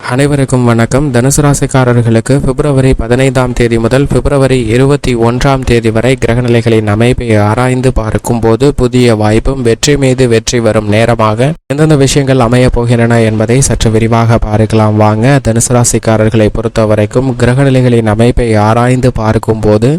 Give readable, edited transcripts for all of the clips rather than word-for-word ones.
அனைவருக்கும் வணக்கம். தனுசு ராசிக்காரர்களுக்கு பிப்ரவரி 15ஆம் தேதி முதல் பிப்ரவரி 21ஆம் தேதி வரை கிரகநிலைகளின் அமைப்பை ஆராய்ந்து பார்க்கும் போது புதிய வாய்ப்பும் வெற்றி மீது வெற்றி வரும் நேரமாக எந்தெந்த விஷயங்கள் அமைய போகின்றன என்பதை சற்று விரிவாக பார்க்கலாம். வாங்க. தனுசு ராசிக்காரர்களை பொறுத்த வரைக்கும் கிரகநிலைகளின் அமைப்பை ஆராய்ந்து பார்க்கும் போது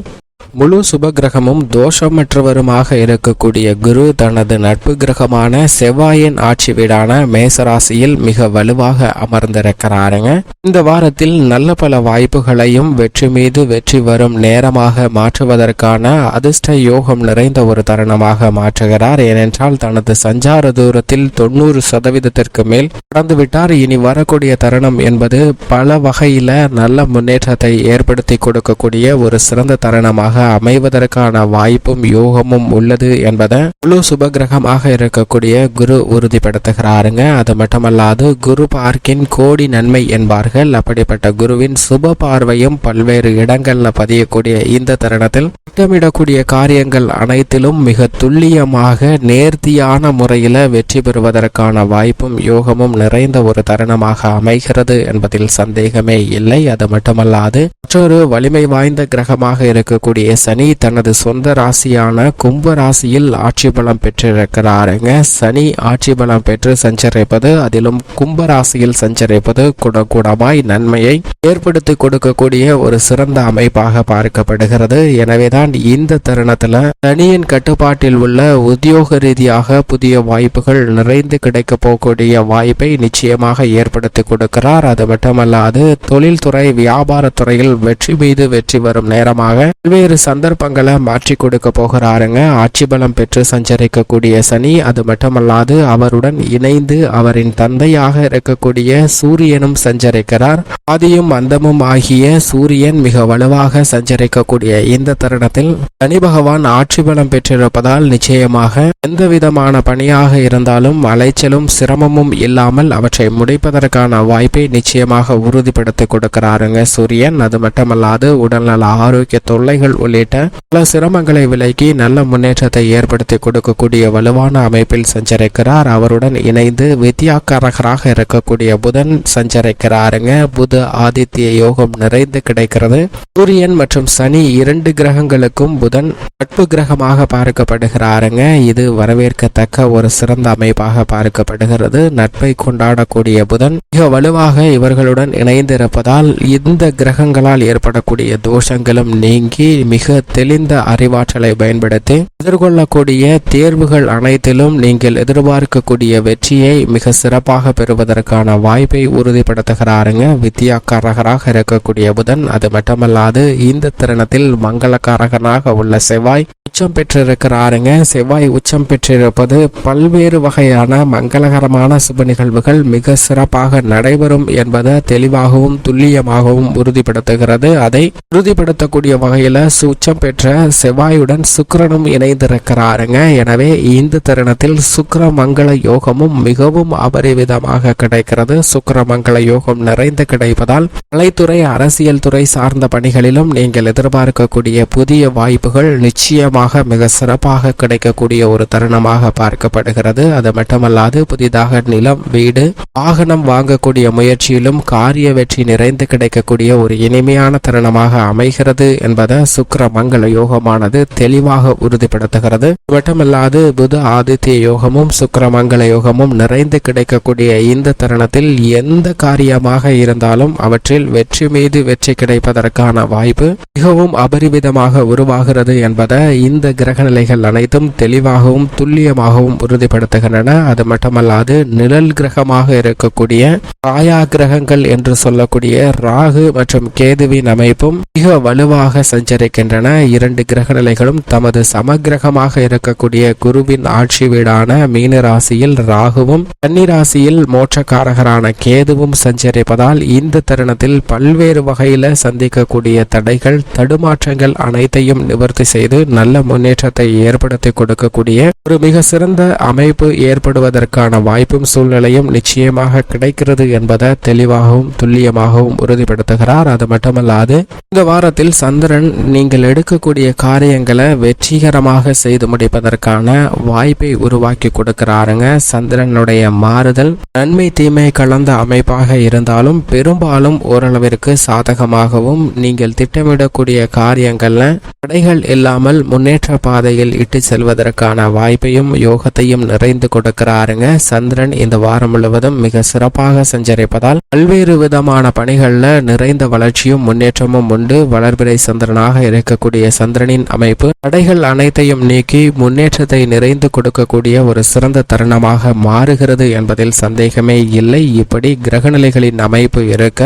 முழு சுப கிரகமும் தோஷமற்றவருமாக இருக்கக்கூடிய குரு தனது நட்பு கிரகமான செவ்வாயின் ஆட்சி வீடான மேசராசியில் மிக வலுவாக அமர்ந்திருக்கிறாருங்க. இந்த வாரத்தில் நல்ல பல வாய்ப்புகளையும் வெற்றி மீது வெற்றி வரும் நேரமாக மாற்றுவதற்கான அதிர்ஷ்ட யோகம் நிறைந்த ஒரு தருணமாக மாற்றுகிறார். ஏனென்றால் தனது சஞ்சார தூரத்தில் 90% மேல் கடந்துவிட்டார். இனி வரக்கூடிய தருணம் என்பது பல வகையில நல்ல முன்னேற்றத்தை ஏற்படுத்தி கொடுக்கக்கூடிய ஒரு சிறந்த தருணமாக அமைவதற்கான வாய்ப்பும் யோகமும் உள்ளது என்பதை முழு சுபகிரகமாக இருக்கக்கூடிய குரு உறுதிப்படுத்துகிறாருங்க. அது மட்டுமல்லாது குரு பார்க்கின் கோடி நன்மை என்பார்கள். அப்படிப்பட்ட குருவின் சுப பார்வையும் பல்வேறு இடங்கள்ல பதியக்கூடிய இந்த தருணத்தில் திட்டமிடக்கூடிய காரியங்கள் அனைத்திலும் மிக துல்லியமாக நேர்த்தியான முறையில வெற்றி பெறுவதற்கான வாய்ப்பும் யோகமும் நிறைந்த ஒரு தருணமாக அமைகிறது என்பதில் சந்தேகமே இல்லை. அது மட்டுமல்லாது மற்றொரு வலிமை வாய்ந்த கிரகமாக இருக்கக்கூடிய சனி தனது சொந்த ராசியான கும்ப ராசியில் ஆட்சி பலம் பெற்றிருக்கிறாருங்க. சனி ஆட்சி பலம் பெற்று சஞ்சரிப்பது, அதிலும் கும்ப ராசியில் சஞ்சரிப்பது குடகுடமாய் நன்மையை ஏற்படுத்தி கொடுக்கக்கூடிய ஒரு சிறந்த அமைப்பாக பார்க்கப்படுகிறது. எனவேதான் இந்த தருணத்துல சனியின் கட்டுப்பாட்டில் உள்ள உத்தியோக ரீதியாக புதிய வாய்ப்புகள் நிறைந்து கிடைக்க போகக்கூடிய வாய்ப்பை நிச்சயமாக ஏற்படுத்தி கொடுக்கிறார். அது மட்டுமல்லாது தொழில்துறை வியாபாரத்துறையில் வெற்றி மீது வெற்றி வரும் நேரமாக பல்வேறு சந்தர்ப்பங்களை மாற்றி கொடுக்க போகிறாருங்க. ஆட்சி பலம் பெற்று சஞ்சரிக்கக்கூடிய சனி, அது மட்டுமல்லாது அவருடன் இணைந்து அவரின் தந்தையாக இருக்கக்கூடிய சூரியனும் சஞ்சரிக்கிறார். ஆதியும் அந்தமும் ஆகிய சூரியன் மிக வலுவாக சஞ்சரிக்கக்கூடிய இந்த தருணத்தில் சனி பகவான் ஆட்சி பலம் பெற்றிருப்பதால் நிச்சயமாக எந்த விதமான பணியாக இருந்தாலும் அலைச்சலும் சிரமமும் இல்லாமல் அவற்றை முடிப்பதற்கான வாய்ப்பை நிச்சயமாக உறுதிப்படுத்தி கொடுக்கிறாருங்க சூரியன். அது மட்டுமல்லாது உடல்நல ஆரோக்கிய தொல்லைகள் உள்ளிட்ட பல சிரமங்களை விலக்கி நல்ல முன்னேற்றத்தை ஏற்படுத்தி கொடுக்கக்கூடிய வலுவான அமைப்பில் சஞ்சரிக்கிறார். அவருடன் இணைந்து வித்யாக்காரகராக இருக்கக்கூடிய புதன் சஞ்சரிக்கிறாருங்க. புத ஆதித்ய யோகம் நிறைந்து கிடைக்கிறது. சூரியன் மற்றும் சனி இரண்டு கிரகங்களுக்கும் புதன் நட்பு கிரகமாக பார்க்கப்படுகிறாருங்க. இது வரவேற்கத்தக்க ஒரு சிறந்த அமைப்பாக பார்க்கப்படுகிறது. நட்பை கொண்டாடக்கூடிய புதன் மிக வலுவாக இவர்களுடன் இணைந்திருப்பதால் இந்த கிரகங்களால் ஏற்படக்கூடிய தோஷங்களும் நீங்கி மிக தெளிந்த அறிவாற்றலை பயன்படுத்தி எதிர்கொள்ளக்கூடிய தேர்வுகள் அனைத்திலும் நீங்கள் எதிர்பார்க்கக்கூடிய வெற்றியை மிக சிறப்பாக பெறுவதற்கான வாய்ப்பை உறுதிப்படுத்துகிறாருங்க வித்யாக்காரகராக இருக்கக்கூடிய புதன். அது மட்டுமல்லாது இந்த தருணத்தில் மங்களக்காரகனாக உள்ள செவ்வாய் உச்சம் பெற்றிருக்கிறாருங்க. செவ்வாய் உச்சம் பெற்றிருப்பது பல்வேறு வகையான மங்களகரமான சுப நிகழ்வுகள் மிக சிறப்பாக நடைபெறும் என்பதை தெளிவாகவும் துல்லியமாகவும் உறுதிப்படுத்துகிறது. அதை உறுதிப்படுத்தக்கூடிய வகையில உச்சம் பெற்ற செவ்வாயுடன் சுக்கிரனும் இணைந்திருக்கிறாருங்க. எனவே இந்த தருணத்தில் சுக்கிர மங்கள யோகமும் மிகவும் அபரிவிதமாக கிடைக்கிறது. சுக்கிர மங்கள யோகம் நிறைந்து கிடைப்பதால் கலைத்துறை அரசியல் துறை சார்ந்த பணிகளிலும் நீங்கள் எதிர்பார்க்கக்கூடிய புதிய வாய்ப்புகள் நிச்சயமாக மிக சிறப்பாக கிடைக்கக்கூடிய ஒரு தருணமாக பார்க்கப்படுகிறது. அது மட்டுமல்லாது புதிதாக நிலம், வீடு, வாகனம் வாங்கக்கூடிய முயற்சியிலும் காரிய வெற்றி நிறைந்து கிடைக்கக்கூடிய ஒரு இனிமையான தருணமாக அமைகிறது என்பதை சுக்கிர மங்கள யோகமானது தெளிவாக உறுதிப்படுத்துகிறது. மட்டுமல்லாது புத ஆதித்ய யோகமும் சுக்கிர மங்கள யோகமும் நிறைந்து கிடைக்கக்கூடிய இந்த தருணத்தில் எந்த காரியமாக இருந்தாலும் அவற்றில் வெற்றி மீது வெற்றி கிடைப்பதற்கான வாய்ப்பு மிகவும் அபரிவிதமாக உருவாகிறது என்பதை இந்த கிரக நிலைகள் அனைத்தும் தெளிவாகவும் துல்லியமாகவும் உறுதிப்படுத்துகின்றன. அது மட்டுமல்லாது நிழல் கிரகமாக இருக்கக்கூடிய ராயா கிரகங்கள் என்று சொல்லக்கூடிய ராகு மற்றும் கேதுவின் அமைப்பும் மிக வலுவாக சஞ்சரிக்கின்றன. இரண்டு கிரக நிலைகளும் தமது சமகிரகமாக இருக்கக்கூடிய குருவின் ஆட்சி வீடான மீன ராசியில் ராகுவும் கன்னி ராசியில் மோட்சக்காரகரான கேதுவும் சஞ்சரிப்பதால் இந்த தருணத்தில் பல்வேறு வகையில சந்திக்கக்கூடிய தடைகள் தடுமாற்றங்கள் அனைத்தையும் நிவர்த்தி செய்து நல்ல முன்னேற்றத்தை ஏற்படுத்தி கொடுக்கக்கூடிய ஒரு மிக சிறந்த அமைப்பு ஏற்படுவதற்கான வாய்ப்பும் சூழ்நிலையும் நிச்சயமாக கிடைக்கிறது என்பதை தெளிவாகவும் துல்லியமாகவும் உறுதிப்படுத்துகிறார். அது மட்டுமல்லாது இந்த வாரத்தில் சந்திரன் நீங்கள் நீங்கள் எடுக்கக்கூடிய காரியங்களை வெற்றிகரமாக செய்து முடிப்பதற்கான வாய்ப்பை உருவாக்கி கொடுக்கிறாருங்க. சந்திரனுடைய மாறுதல் நன்மை தீமை கலந்த அமைப்பாக இருந்தாலும் பெரும்பாலும் ஓரளவிற்கு சாதகமாகவும் நீங்கள் திட்டமிடக்கூடிய காரியங்கள்ல தடைகள் இல்லாமல் முன்னேற்ற பாதையில் இட்டு செல்வதற்கான வாய்ப்பையும் யோகத்தையும் நிறைந்து கொடுக்கிறாருங்க. சந்திரன் இந்த வாரம் முழுவதும் மிக சிறப்பாக சஞ்சரிப்பதால் பல்வேறு விதமான பணிகள்ல நிறைந்த வளர்ச்சியும் முன்னேற்றமும் உண்டு. வளர்பிறை சந்திரனாக இருக்கக்கூடிய சந்திரனின் அமைப்பு தடைகள் அனைத்தையும் நீக்கி முன்னேற்றத்தை நிறைந்து கொடுக்கக்கூடிய ஒரு சிறந்த தருணமாக மாறுகிறது என்பதில் சந்தேகமே இல்லை. இப்படி கிரகநிலைகளின் அமைப்பு இருக்க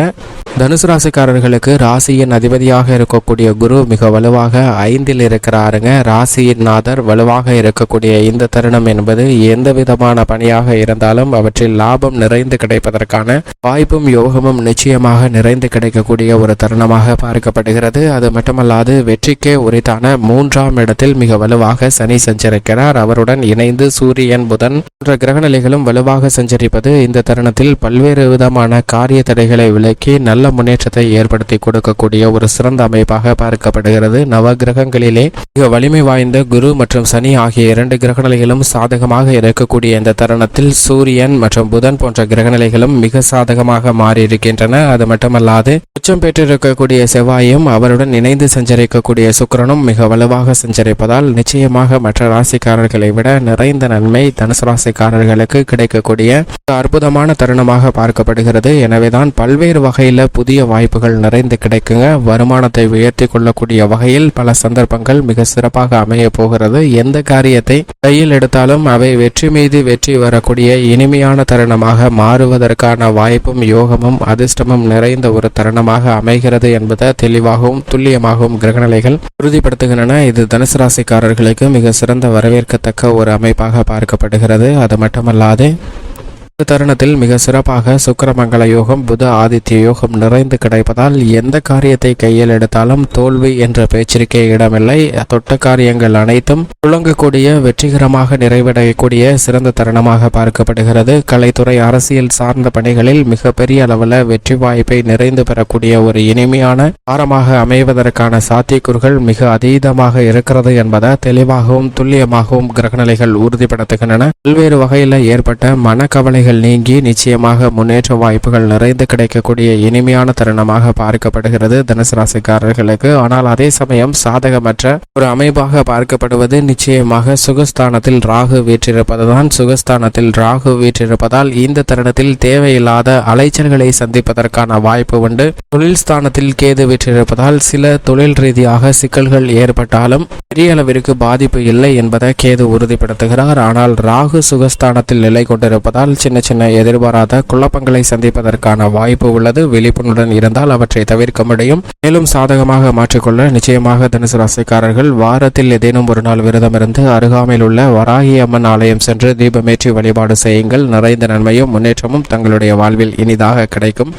தனுசு ராசிக்காரர்களுக்கு ராசியின் அதிபதியாக இருக்கக்கூடிய குரு மிக வலுவாக 5ல் இருக்கிறாருங்க. ராசியின் நாதர் வலுவாக இருக்கக்கூடிய இந்த தருணம் என்பது எந்த விதமான பணியாக இருந்தாலும் அவற்றில் லாபம் நிறைந்து கிடைப்பதற்கான வாய்ப்பும் யோகமும் நிச்சயமாக நிறைந்து கிடைக்கக்கூடிய ஒரு தருணமாக பார்க்கப்படுகிறது. அது மட்டுமல்லாது வெற்றிக்கே உரித்தான 3ஆம் இடத்தில் மிக வலுவாக சனி சஞ்சரிக்கிறார். அவருடன் இணைந்து சூரியன் புதன் போன்ற கிரகநிலைகளும் வலுவாக சஞ்சரிப்பது இந்த தருணத்தில் பல்வேறு விதமான காரிய தடைகளை விலக்கி நல்ல முன்னேற்றத்தை ஏற்படுத்தி கொடுக்கக்கூடிய ஒரு சிறந்த அமைப்பாக பார்க்கப்படுகிறது. நவ கிரகங்களிலே மிக வலிமை வாய்ந்த குரு மற்றும் சனி ஆகிய 2 கிரகநிலைகளும் சாதகமாக இருக்கக்கூடிய இந்த தருணத்தில் சூரியன் மற்றும் புதன் போன்ற கிரகநிலைகளும் மிக சாதகமாக மாறியிருக்கின்றன. அது மட்டுமல்லாது உச்சம் பெற்றிருக்கக்கூடிய செவ்வாயும் அவருடன் இணைந்து சஞ்சரிக்கக்கூடிய சுக்கிரனும் மிக வலுவாக சஞ்சரிப்பதால் நிச்சயமாக மற்ற ராசிக்காரர்களை விட நிறைந்த நன்மை தனுசு ராசிக்காரர்களுக்கு கிடைக்கக்கூடிய அற்புதமான தருணமாக பார்க்கப்படுகிறது. எனவேதான் பல்வேறு வகையில் புதிய வாய்ப்புகள் நிறைந்து கிடைக்குங்க. வருமானத்தை உயர்த்தி கொள்ளக்கூடிய வகையில் பல சந்தர்ப்பங்கள் மிக சிறப்பாக அமைய போகிறது. எந்த காரியத்தை கையில் எடுத்தாலும் அவை வெற்றி மீது வெற்றி வரக்கூடிய இனிமையான தருணமாக மாறுவதற்கான வாய்ப்பும் யோகமும் அதிர்ஷ்டமும் நிறைந்த ஒரு தருணமாக அமைகிறது என்பதை தெளிவாகவும் துல்லியமாகவும் கிரகநிலைகள் உறுதிப்படுத்துகின்றன. இது தனுசு ராசிக்காரர்களுக்கு மிக சிறந்த வரவேற்கத்தக்க ஒரு அமைப்பாக பார்க்கப்படுகிறது. அது மட்டுமல்லாது தருணத்தில் மிக சிறப்பாக சுக்கிரமங்கல யோகம் புத ஆதித்ய யோகம் நிறைந்து கிடைப்பதால் எந்த காரியத்தை கையில் எடுத்தாலும் தோல்வி என்ற பேச்சிற்கே இடமில்லை. தொட்ட காரியங்கள் அனைத்தும் துளங்கக்கூடிய வெற்றிகரமாக நிறைவடையக்கூடிய சிறந்த தருணமாக பார்க்கப்படுகிறது. கலைத்துறை அரசியல் சார்ந்த பணிகளில் மிகப்பெரிய அளவில் வெற்றி வாய்ப்பை நிறைந்து பெறக்கூடிய ஒரு இனிமையான வாரமாக அமைவதற்கான சாத்தியக்கூறுகள் மிக அதீதமாக இருக்கிறது என்பதை தெளிவாகவும் துல்லியமாகவும் கிரகநிலைகள் உறுதிப்படுத்துகின்றன. பல்வேறு வகையில் ஏற்பட்ட மனக்கவலை நீங்கி நிச்சயமாக முன்னேற்ற வாய்ப்புகள் நிறைந்து கிடைக்கக்கூடிய இனிமையான தருணமாக பார்க்கப்படுகிறது தனுசு ராசிக்காரர்களுக்கு. ஆனால் அதே சமயம் சாதகமற்ற ஒரு அமைப்பாக பார்க்கப்படுவது நிச்சயமாக சுகஸ்தானத்தில் ராகு வீற்றிருப்பதுதான். சுகஸ்தானத்தில் ராகு வீற்றிருப்பதால் இந்த தருணத்தில் தேவையில்லாத அலைச்சல்களை சந்திப்பதற்கான வாய்ப்பு உண்டு. தொழில் ஸ்தானத்தில் கேது வீற்றிருப்பதால் சில தொழில் ரீதியாக சிக்கல்கள் ஏற்பட்டாலும் பெரிய அளவிற்கு பாதிப்பு இல்லை என்பதை கேது உறுதிப்படுத்துகிறார். ஆனால் ராகு சுகஸ்தானத்தில் நிலை கொண்டிருப்பதால் சின்ன எதிர்பாராத குழப்பங்களை சந்திப்பதற்கான வாய்ப்பு உள்ளது. விழிப்புணர்வுடன் இருந்தால் அவற்றை தவிர்க்க முடியும். மேலும் சாதகமாக மாற்றிக்கொள்ள நிச்சயமாக தனுசு ராசிக்காரர்கள் வாரத்தில் ஏதேனும் ஒரு நாள் விரதம் இருந்து அருகாமையில் உள்ள வராகி அம்மன் ஆலயம் சென்று தீபமேற்றி வழிபாடு செய்யுங்கள். நிறைந்த நன்மையும் முன்னேற்றமும் தங்களுடைய வாழ்வில் இனிதாக கிடைக்கும்.